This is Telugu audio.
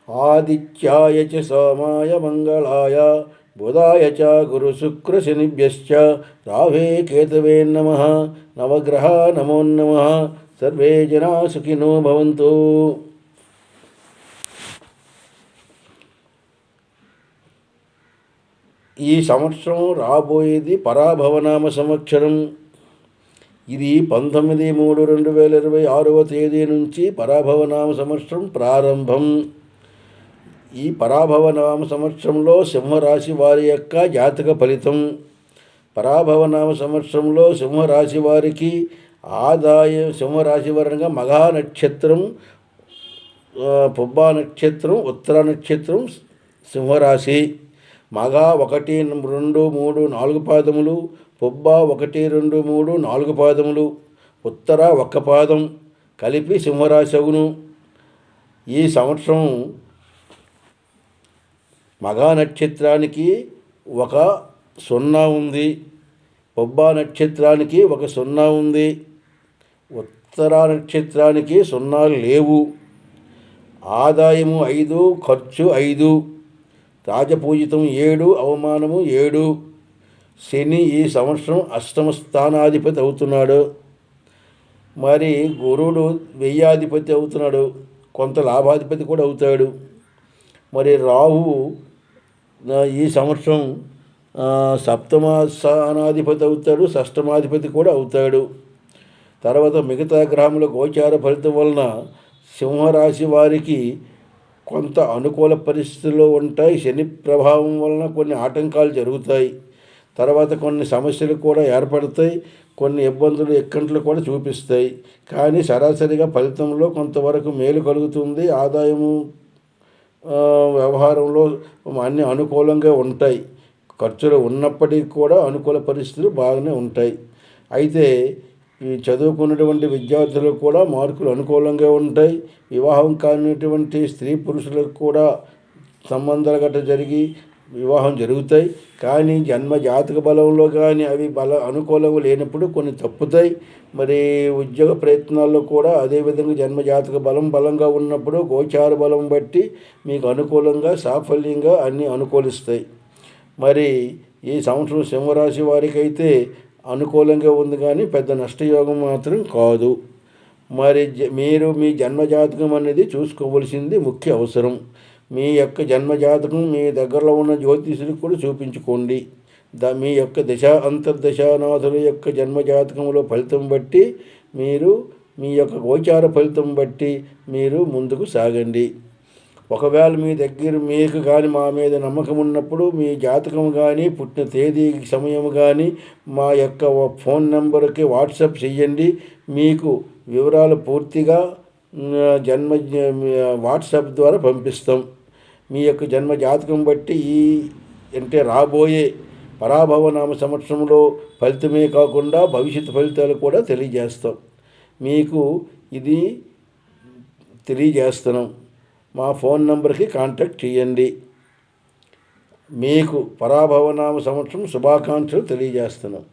ఆదిత్యాయ చ సోమాయ మంగళాయ బుధాయ చ గురుశుక్రశనిభ్యశ్చ రాహవే కేతవే నమః. నవగ్రహ నమో నమః. సర్వే జనా సుఖినో భవంతు. ఈ సంవత్సరం రాబోయేది పరాభవనామ సంవత్సరం. ఇది 19/3/2026 నుంచి పరాభవనామ సంవత్సరం ప్రారంభం. ఈ పరాభవనామ సంవత్సరంలో సింహరాశి వారి యొక్క జాతక ఫలితం. పరాభవనామ సంవత్సరంలో సింహరాశి వారికి ఆదాయం, సింహరాశి వారంగా మఘా నక్షత్రం, పుబ్బా నక్షత్రం, ఉత్తర నక్షత్రం సింహరాశి. మఘ 1, 2, 3, 4 పాదములు, పుబ్బ 1, 2, 3, 4 పాదములు, ఉత్తర 1 పాదం కలిపి సింహరాశి అగును. ఈ సంవత్సరం మఘా నక్షత్రానికి 1 0 ఉంది, పుబ్బా నక్షత్రానికి 1 0 ఉంది, ఉత్తర నక్షత్రానికి 0 లేవు. ఆదాయము 5, ఖర్చు 5, రాజపూజితం 7, అవమానము 7. శని ఈ సంవత్సరం అష్టమ స్థానాధిపతి అవుతున్నాడు. మరి గురుడు వ్యయాధిపతి అవుతున్నాడు, కొంత లాభాధిపతి కూడా అవుతాడు. మరి రాహువు ఈ సంవత్సరం సప్తమ స్థానాధిపతి అవుతాడు, షష్టమాధిపతి కూడా అవుతాడు. తర్వాత మిగతా గ్రహముల గోచార ఫలితం వలన సింహరాశి వారికి కొంత అనుకూల పరిస్థితుల్లో ఉంటాయి. శని ప్రభావం వలన కొన్ని ఆటంకాలు జరుగుతాయి. తర్వాత కొన్ని సమస్యలు కూడా ఏర్పడతాయి, కొన్ని ఇబ్బందులు ఇక్కంట్లు కూడా చూపిస్తాయి. కానీ సరాసరిగా ఫలితంలో కొంతవరకు మేలు కలుగుతుంది. ఆదాయము, వ్యవహారంలో అన్నీ అనుకూలంగా ఉంటాయి. ఖర్చులు ఉన్నప్పటికీ కూడా అనుకూల పరిస్థితులు బాగానే ఉంటాయి. అయితే ఈ చదువుకున్నటువంటి విద్యార్థులకు కూడా మార్కులు అనుకూలంగా ఉంటాయి. వివాహం కానిటువంటి స్త్రీ పురుషులకు కూడా సంబంధాలు గట్రా జరిగి వివాహం జరుగుతాయి. కానీ జన్మ జాతక బలంలో కానీ అవి అనుకూలంగా లేనప్పుడు కొన్ని తప్పుతాయి. మరి ఉద్యోగ ప్రయత్నాల్లో కూడా అదేవిధంగా జన్మ జాతక బలంగా ఉన్నప్పుడు గోచార బలం బట్టి మీకు అనుకూలంగా సాఫల్యంగా అన్నీ అనుకూలిస్తాయి. మరి ఈ సంవత్సరం సింహరాశి వారికి అయితే అనుకూలంగా ఉంది, కానీ పెద్ద నష్టయోగం మాత్రం కాదు. మరి మీరు మీ జన్మజాతకం అనేది చూసుకోవలసింది ముఖ్య అవసరం. మీ యొక్క జన్మజాతకం మీ దగ్గరలో ఉన్న జ్యోతిషులకు కూడా చూపించుకోండి. మీ యొక్క అంతర్దశానాథుల యొక్క జన్మజాతకంలో ఫలితం బట్టి మీరు మీ యొక్క గోచార ఫలితం బట్టి మీరు ముందుకు సాగండి. ఒకవేళ మీ దగ్గర మీకు కానీ మా మీద నమ్మకం ఉన్నప్పుడు మీ జాతకం కానీ పుట్టిన తేదీ సమయం కానీ మా యొక్క ఫోన్ నెంబర్కి వాట్సాప్ చేయండి. మీకు వివరాలు పూర్తిగా వాట్సాప్ ద్వారా పంపిస్తాం. మీ యొక్క జన్మ జాతకం బట్టి అంటే రాబోయే పరాభవనామ సంవత్సరంలో ఫలితమే కాకుండా భవిష్యత్తు ఫలితాలు కూడా తెలియజేస్తాం. మీకు ఇది తెలియజేస్తున్నాం. మా ఫోన్ నంబర్కి కాంటాక్ట్ చేయండి. మీకు పరాభవనామ సంవత్సరం శుభాకాంక్షలు తెలియజేస్తున్నాం.